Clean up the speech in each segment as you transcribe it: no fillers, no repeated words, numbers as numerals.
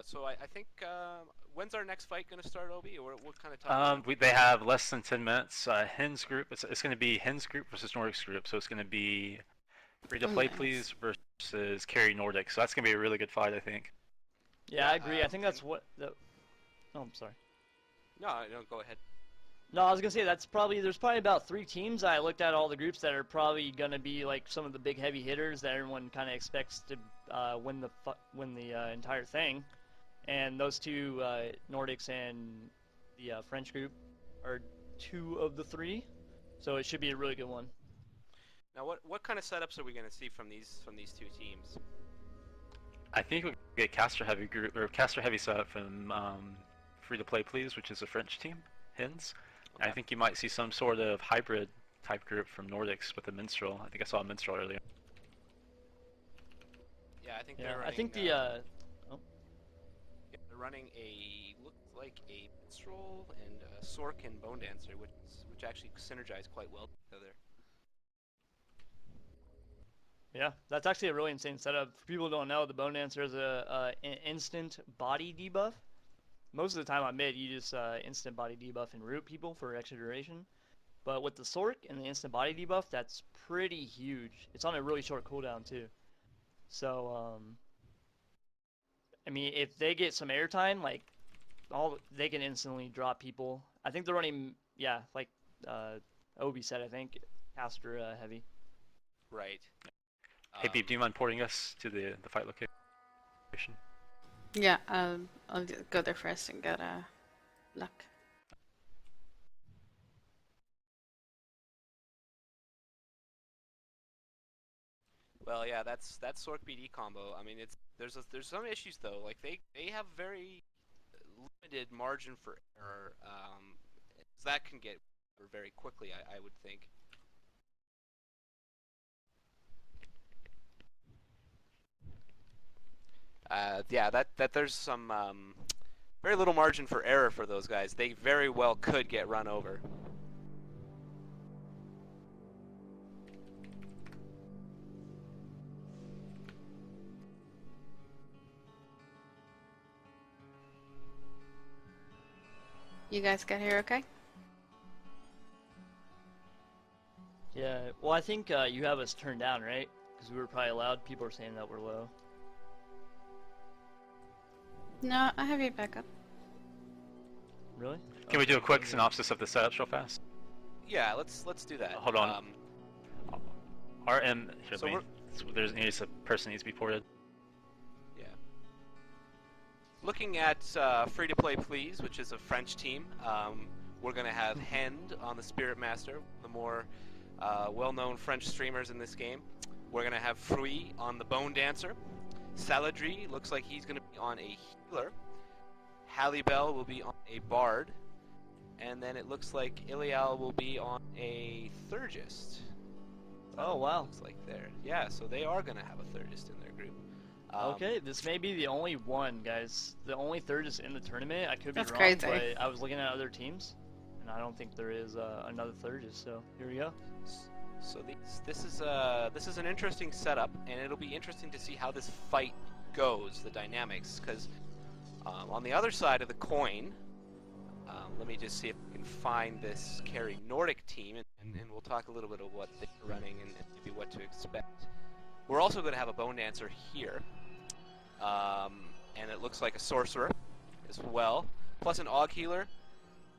So I think when's our next fight gonna start, Obi? Or what kind of time? They have less than 10 minutes. Hens group. It's going to be Hens group versus Nordic's group. So it's going to be Free to Oh, Play nice. Please versus Carry Nordic. So that's going to be a really good fight, I think. Yeah, I agree. I think that's what the. Oh, I'm sorry. No, no, go ahead. No, I was gonna say there's probably about 3 teams. I looked at all the groups that are probably gonna be like some of the big heavy hitters that everyone kind of expects to win the entire thing, and those two Nordics and the French group are 2 of the 3, so it should be a really good one. Now, what kind of setups are we gonna see from these 2 teams? I think we'll get caster heavy group or caster heavy setup from Free to Play Please, which is a French team, Hens. Okay. I think you might see some sort of hybrid type group from Nordics with a minstrel. I think I saw a minstrel earlier. Yeah, I think Yeah, they're running, I think the yeah, they're running looks like a minstrel and a sork and bone dancer, which actually synergize quite well together. Yeah, that's actually a really insane setup. For people who don't know, the Bone Dancer is an instant body debuff. Most of the time on mid, you just instant body debuff and root people for extra duration. But with the Sork and the instant body debuff, that's pretty huge. It's on a really short cooldown too. So, I mean, if they get some airtime, like, they can instantly drop people. I think they're running, yeah, like Obi said, I think, caster heavy. Right. Hey Beep, do you mind porting us to the fight location? Yeah, I'll go there first and get luck. Well, yeah, that's Sork BD combo. I mean, there's some issues though. Like they have very limited margin for error. That can get very quickly, I would think. Yeah, that there's some very little margin for error for those guys. They very well could get run over. You guys get here okay? Yeah, well, I think you have us turned down, right? Because we were probably loud. People are saying that we're low. No, I have you back up. Really? Can we do a quick synopsis of the setups real fast? Yeah, let's do that. Hold on. RM, So there's a person needs to be ported. Yeah. Looking at Free to Play Please, which is a French team, we're going to have Hend on the Spirit Master, the more well-known French streamers in this game. We're going to have Fruit on the Bone Dancer. Saladri looks like he's going to be on a healer. Hallibel will be on a bard. And then it looks like Ilial will be on a Thurgist. Oh, wow. Looks like there. Yeah, so they are going to have a Thurgist in their group. Okay, this may be the only one, guys. The only Thurgist in the tournament. I could be That's wrong, crazy. but I was looking at other teams, and I don't think there is another Thurgist. So here we go. So this is an interesting setup, and it'll be interesting to see how this fight goes, the dynamics, because on the other side of the coin, let me just see if we can find this Carry Nordic team, and we'll talk a little bit of what they're running and maybe what to expect. We're also going to have a Bone Dancer here, and it looks like a Sorcerer as well, plus an Aug Healer,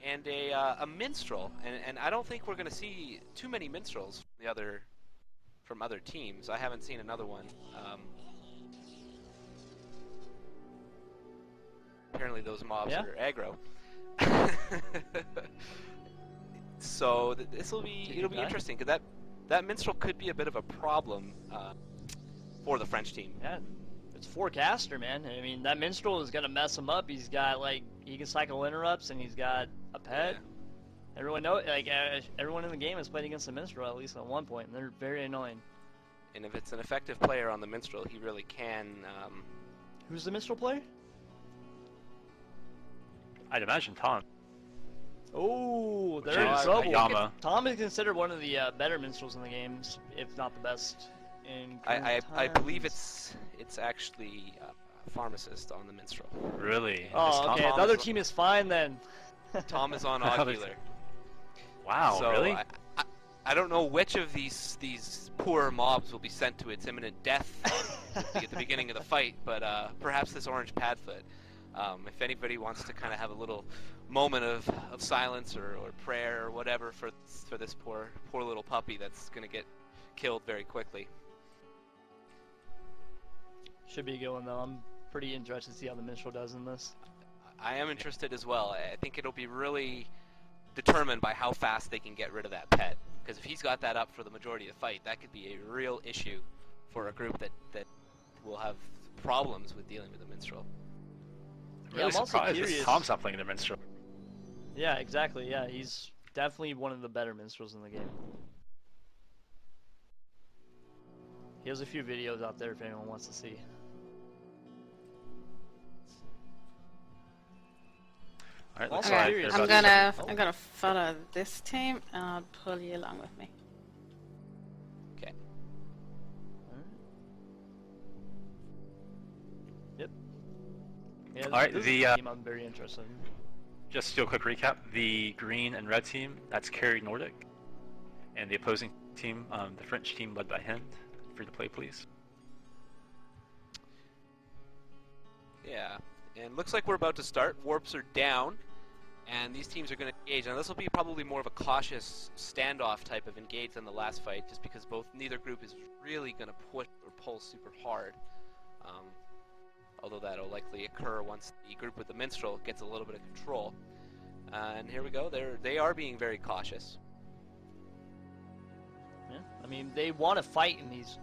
and a Minstrel, and I don't think we're going to see too many Minstrels from other teams. I haven't seen another one. Apparently those mobs are aggro. So it'll be interesting, because that Minstrel could be a bit of a problem for the French team. Yeah, it's 4 caster, man. I mean, that Minstrel is gonna mess him up. He's got he can cycle interrupts, and he's got a pet. Yeah. Everyone in the game has played against the Minstrel at least at one point, and they're very annoying. And if it's an effective player on the Minstrel, he really can. Who's the Minstrel player? I'd imagine Tom. Oh, Which they're in is trouble. Yama. Tom is considered one of the better minstrels in the games, if not the best. In I believe it's actually pharmacist on the Minstrel. Really? Oh, okay. Tom The other is- team is fine then. Tom is on Other Ocular. Wow, So really? I don't know which of these poor mobs will be sent to its imminent death at the beginning of the fight, but perhaps this orange padfoot. If anybody wants to kind of have a little moment of silence or prayer or whatever for this poor little puppy that's going to get killed very quickly. Should be a good one though. I'm pretty interested to see how the Minstrel does in this. I am interested as well. I think it'll be really determined by how fast they can get rid of that pet. Because if he's got that up for the majority of the fight, that could be a real issue for a group that will have problems with dealing with the Minstrel. I'm really I'm also surprised that curious. Tom's not playing the Minstrel. Yeah, exactly. Yeah, he's definitely one of the better Minstrels in the game. He has a few videos out there if anyone wants to see. Alright, looks Also like curious. they're I'm about to gonna I'm gonna follow this team and I'll pull you along with me. Okay. Yep. Yeah, Alright, this the, is a team I'm very interested in. Just to do a quick recap, the green and red team, that's Carry Nordic. And the opposing team, the French team led by Hind. Free to play, please. Yeah, and looks like we're about to start. Warps are down, and these teams are going to engage. Now this will be probably more of a cautious standoff type of engage than the last fight, just because neither group is really going to push or pull super hard. Although that'll likely occur once the group with the Minstrel gets a little bit of control. And here we go. They are being very cautious. Yeah, I mean they want to fight in these.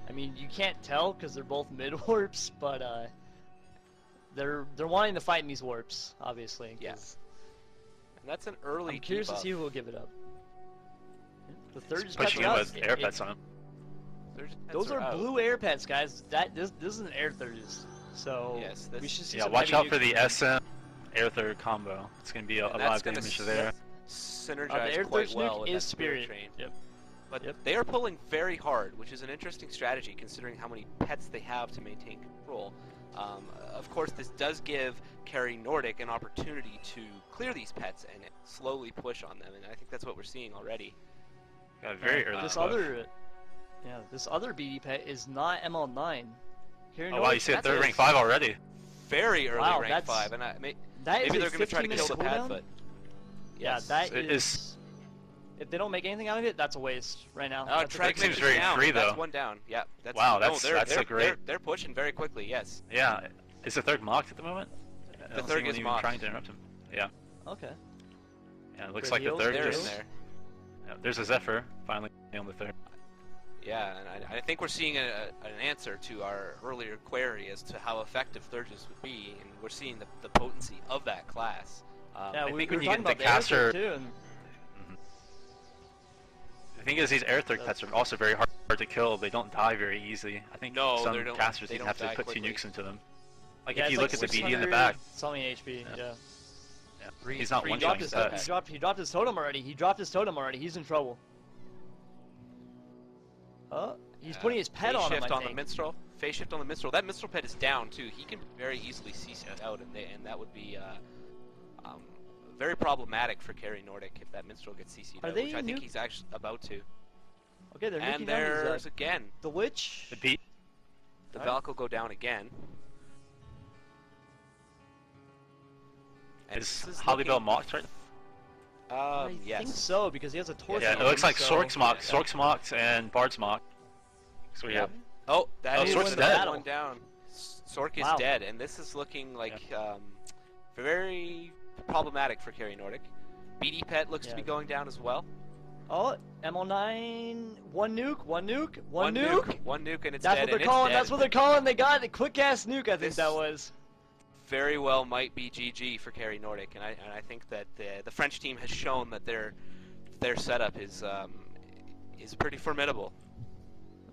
I mean you can't tell because they're both mid warps, but they're wanting to fight in these warps, obviously. Yes. And that's an early. I'm curious to debuff. see who will give it up. Yeah, the third He's is pushing catching him up. with air pets on him. Those are out. blue air pets, guys. This is an air Thurges. So Yes, we this- should see Yeah, some watch heavy out for nukes the from them. SM air third combo. It's going to be a And lot that's of gonna damage s- there. Synergize The air quite Thurge well nuke with is that Spirit Spirit. Train. Yep. But Yep. they are pulling very hard, which is an interesting strategy considering how many pets they have to maintain control. Of course, this does give Carry Nordic an opportunity to clear these pets and slowly push on them, and I think that's what we're seeing already. Got a very early This buff. other BD pet is not ML9. Here Oh wow, you see a That's third a- rank 5 already. Very early Wow, rank that's- 5, and that maybe is they're a going to try to 15-minute kill the cooldown? Padfoot. Yeah, Yes. that It is. If they don't make anything out of it, that's a waste right now. That's a Drag seems Mix is very down. free, That's though. one down. Yeah. That's, Wow, no, that's a great- They're pushing very quickly. Yes. Yeah, is the third mocked at the moment? I don't see third anyone is even mocked. trying to interrupt him. Yeah, Okay. yeah, it looks Good like the heals, third They're in just... there. Yeah, there's a Zephyr, finally on the third. Yeah, and I think we're seeing an answer to our earlier query as to how effective Thurges would be, and we're seeing the potency of that class. Yeah, I we think were when you talking get about the the air caster... Thurge too, and The thing is, these air third pets are also very hard to kill. They don't die very easily. I think No, some they don't- casters they even don't have to die put quickly. 2 nukes into them. Like yeah, if you it's look like at the BD in the 600 back, something HP. Yeah. yeah, he's not Three one He dropped shotting his stats. he dropped his totem already. He dropped his totem already. He's in trouble. He's putting his pet phase on him. shift I on the think. Minstrel. Phase shift on the Minstrel. That Minstrel pet is down too. He can very easily CC out, and that would be very problematic for Carry Nordic if that Minstrel gets CC'd Are out, they which I think nuke- he's actually about to. Okay, they're And nuking down these, there's again the Witch. The beat. the Alright. Valk will go down again. And Is this Hollybell looking- mocked right I yes. think so because he has a torch. Yeah, on it looks him, like so... Sork's mocked, yeah. Sork's mocked, and Bard's mocked. So we have... Oh, that Oh, is Sork's another dead. one down. Sork is Wow. dead, and this is looking like very problematic for Carry Nordic. BD Pet looks to be Yeah. going down as well. Oh, ML9, one nuke, One nuke, and it's That's dead. what they're and calling. It's dead. That's what they're calling. They got a quick ass nuke. I think This- that was. Very well might be GG for Carry Nordic, and I think that the French team has shown that their setup is pretty formidable.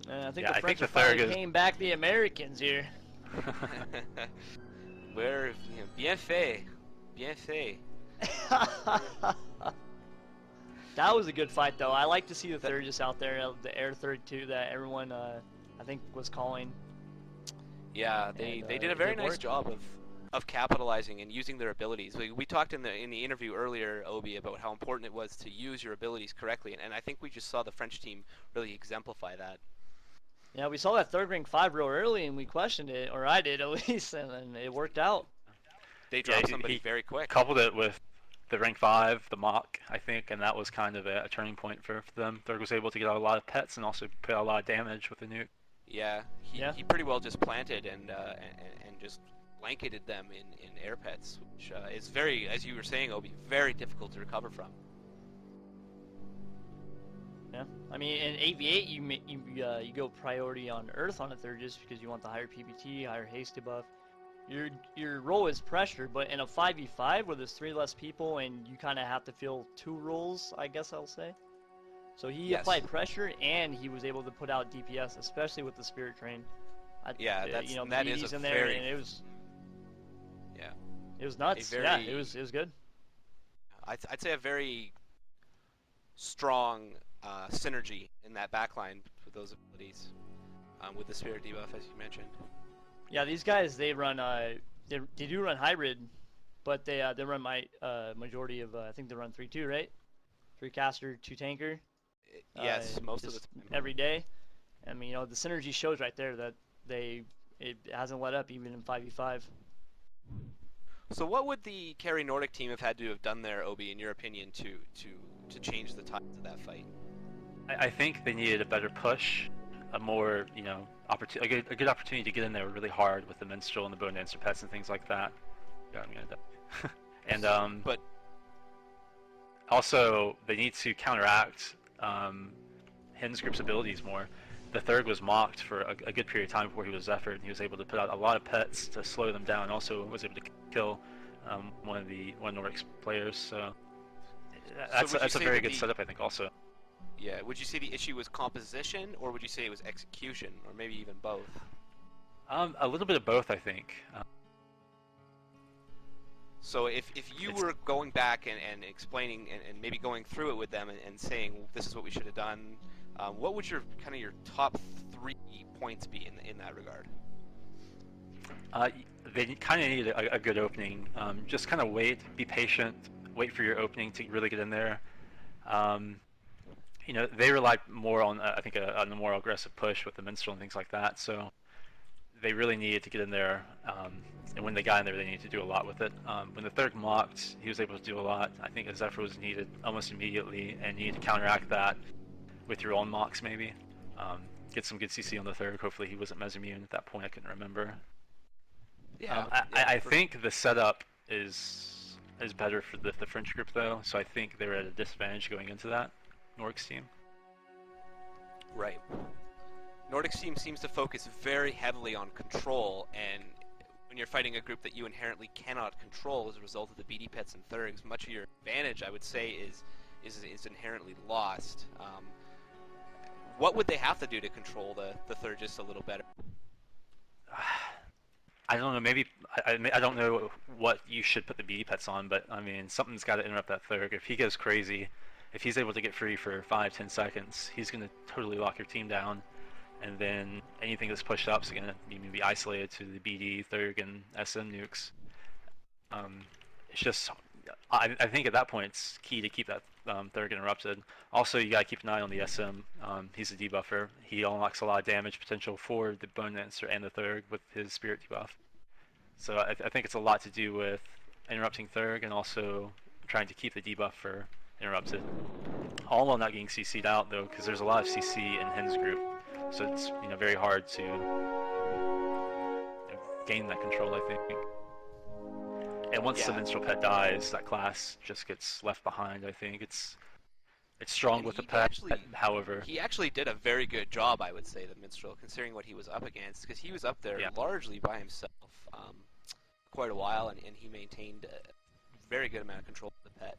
And I think Yeah, the I French think are the third finally is- paying back the Americans here. We're bien fait, bien fait. That was a good fight, though. I like to see the third just out there, the air third too, that everyone I think was calling. Yeah, they did a it very did nice work. job of capitalizing and using their abilities. We talked in the interview earlier, Obi, about how important it was to use your abilities correctly, and I think we just saw the French team really exemplify that. Yeah, we saw that third rank 5 real early, and we questioned it, or I did at least, and then it worked out. They dropped somebody very quick. Coupled it with the rank 5, the mock, I think, and that was kind of a turning point for them. Thurg was able to get out a lot of pets and also put out a lot of damage with the nuke. Yeah, he pretty well just planted and just blanketed them in air pets, which is very, as you were saying, Obi, very difficult to recover from. Yeah, I mean, in 8v8, you go priority on Earth on a third just because you want the higher PPT, higher haste debuff. Your role is pressure, but in a 5v5 where there's 3 less people and you kind of have to fill 2 roles, I guess I'll say. So he applied pressure and he was able to put out DPS, especially with the Spirit Train. Yeah, that's the that is BD's a in there, very and it was yeah. nuts. Very, yeah, it was good. I'd say a very strong synergy in that backline with those abilities, with the Spirit debuff, as you mentioned. Yeah, these guys they run they do run hybrid, but they run majority of I think they run 3-2, right? 3 caster, 2 tanker. Yes, most of the time. Every day. I mean, the synergy shows right there that it hasn't let up even in 5v5. So what would the Carry Nordic team have had to have done there, Obi, in your opinion, to change the tides of that fight? I think they needed a better push, a more, a good opportunity to get in there really hard with the minstrel and the bone dancer pets and things like that. Yeah, I'm gonna die. And but also they need to counteract Hin's group's abilities more. The Thurg was mocked for a good period of time before he was Zephyr, and he was able to put out a lot of pets to slow them down. Also was able to kill one of Nordic's players. So that's a very good setup, I think. Also. Yeah. Would you say the issue was composition, or would you say it was execution, or maybe even both? A little bit of both, I think. So if you were going back and explaining and maybe going through it with them and saying this is what we should have done, what would your top 3 points be in that regard? They kind of need a good opening. Just kind of wait, be patient, wait for your opening to really get in there. They relied more on I think on a more aggressive push with the minstrel and things like that. So they really needed to get in there, and when they got in there, they needed to do a lot with it. When the Thurg mocked, he was able to do a lot. I think a Zephyr was needed almost immediately, and you need to counteract that with your own mocks maybe. Get some good CC on the Thurg. Hopefully he wasn't Mesoimmune at that point. I couldn't remember. Yeah, I think the setup is better for the French group though, so I think they were at a disadvantage going into that Nordic's team. Right. Nordic's team seems to focus very heavily on control, and when you're fighting a group that you inherently cannot control as a result of the BD pets and Thurgs, much of your advantage, I would say, is inherently lost. What would they have to do to control the Thurg just a little better? I don't know. Maybe I don't know what you should put the BD pets on, but I mean something's got to interrupt that Thurg. If he goes crazy, if he's able to get free for 5-10 seconds, he's going to totally lock your team down, and then anything that's pushed up is going to be isolated to the BD, Thurg, and SM nukes. It's just, I think at that point it's key to keep that Thurg interrupted. Also, you got to keep an eye on the SM. He's a debuffer. He unlocks a lot of damage potential for the Bone Dancer and the Thurg with his Spirit debuff. So I think it's a lot to do with interrupting Thurg and also trying to keep the debuffer interrupted. All while not getting CC'd out though, because there's a lot of CC in Hin's group, so it's very hard to gain that control, I think. And once the minstrel pet dies, that class just gets left behind. I think it's strong with the pet. However, he actually did a very good job, I would say, the minstrel, considering what he was up against, because he was up there largely by himself quite a while, and he maintained a very good amount of control of the pet.